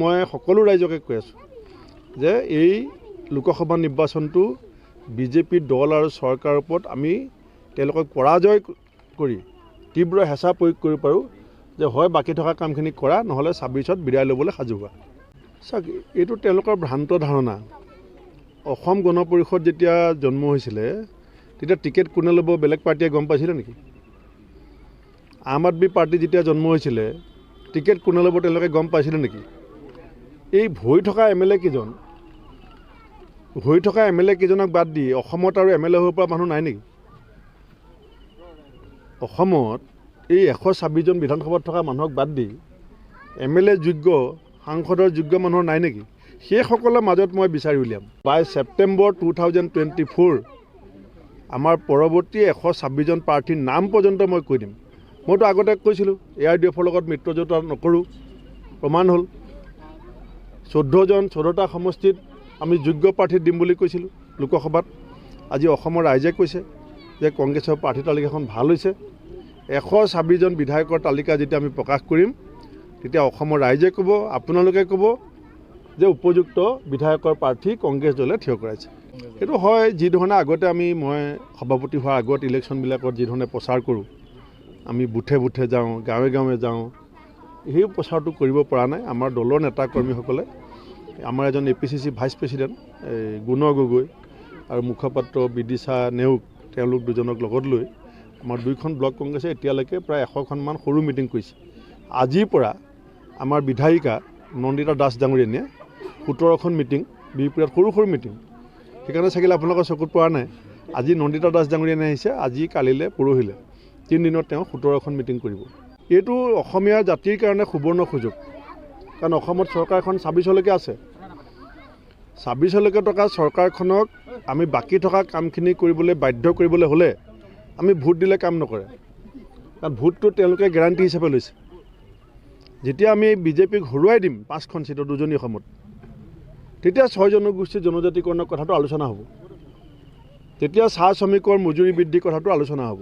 মই সকলো ৰাইজকে কৈ আছোঁ যে এই লোকসভা নিৰ্বাচনটো বিজেপি দল আৰু চৰকাৰৰ ওপৰত আমি তেওঁলোকক পৰাজয় কৰি তীব্ৰ হেঁচা প্ৰয়োগ কৰিব পাৰোঁ যে হয় বাকী থকা কামখিনি কৰা, নহ'লে 26ত বিদায় ল'বলৈ সাজু হোৱা। চাওক, এইটো তেওঁলোকৰ ভ্ৰান্ত ধাৰণা। অসম গণ পৰিষদ যেতিয়া জন্ম হৈছিলে তেতিয়া টিকেট কোনে ল'ব বেলেগ পাৰ্টীয়ে গম পাইছিলে নেকি? আম আদমি পাৰ্টি যেতিয়া জন্ম হৈছিলে টিকেট কোনে ল'ব তেওঁলোকে গম পাইছিলে নেকি? এই ভৰি থকা MLA কেইজনক বাদ দি অসমত আৰু MLA হ'ব পৰা মানুহ নাই নেকি? অসমত এই 126জন বিধানসভাত থকা মানুহক বাদ দি MLA যোগ্য, সাংসদৰ যোগ্য মানুহৰ নাই নেকি? সেইসকলৰ মাজত মই বিচাৰি উলিয়াম। বাই ছেপ্টেম্বৰ 2024 আমাৰ পৰৱৰ্তী 126জন প্ৰাৰ্থীৰ নাম পৰ্যন্ত মই কৈ দিম। মইতো আগতে কৈছিলোঁ ARDFৰ লগত মিত্ৰজোঁট নকৰোঁ, প্ৰমাণ হ'ল। 14টা সমষ্টিত আমি যোগ্য প্ৰাৰ্থী দিম বুলি কৈছিলোঁ লোকসভাত। আজি অসমৰ ৰাইজে কৈছে যে কংগ্ৰেছৰ প্ৰাৰ্থী তালিকাখন ভাল হৈছে। 126জন বিধায়কৰ তালিকা যেতিয়া আমি প্ৰকাশ কৰিম তেতিয়া অসমৰ ৰাইজে ক'ব, আপোনালোকে ক'ব যে উপযুক্ত বিধায়কৰ প্ৰাৰ্থী কংগ্ৰেছ দলে থিয় কৰাইছে। সেইটো হয়, যিধৰণে আগতে মই সভাপতি হোৱাৰ আগত ইলেকশ্যনবিলাকত যিধৰণে প্ৰচাৰ কৰোঁ, আমি বুথে বুথে যাওঁ, গাঁৱে গাঁৱে যাওঁ, সেই প্ৰচাৰটো কৰিব পৰা নাই আমাৰ দলৰ নেতা কৰ্মীসকলে। আমাৰ এজন APCC ভাইচ প্ৰেছিডেণ্ট গুণ গগৈ আৰু মুখপাত্ৰ বিদিশা নেওগ, তেওঁলোক দুজনক লগত লৈ আমাৰ 2খন ব্লক কংগ্ৰেছে এতিয়ালৈকে প্ৰায় 100খনমান সৰু মিটিং কৰিছে। আজিৰ পৰা আমাৰ বিধায়িকা নন্দিতা দাস ডাঙৰীয়ানীয়ে 17খন মিটিং, বিহপুৰীয়াত সৰু সৰু মিটিং, সেইকাৰণে চাগিলে আপোনালোকৰ চকুত পৰা নাই। আজি নন্দিতা দাস ডাঙৰীয়ানী আহিছে, আজি কালিলৈ পৰহিলৈ 3 দিনত তেওঁ 17খন মিটিং কৰিব। এইটো অসমীয়া জাতিৰ কাৰণে সুবৰ্ণ সুযোগ, কাৰণ অসমত চৰকাৰখন 26লৈকে আছে। 26লৈকে থকা চৰকাৰখনক আমি বাকী থকা কামখিনি কৰিবলৈ বাধ্য কৰিবলৈ হ'লে আমি ভোট দিলে কাম নকৰে, কাৰণ ভোটটো তেওঁলোকে গেৰাণ্টি হিচাপে লৈছে। যেতিয়া আমি বিজেপিক হৰুৱাই দিম 5খন চিটত উজনি অসমত, তেতিয়া 6 জনগোষ্ঠীৰ জনজাতিকৰণৰ কথাটো আলোচনা হ'ব, তেতিয়া চাহ শ্ৰমিকৰ মজুৰি বৃদ্ধিৰ কথাটো আলোচনা হ'ব।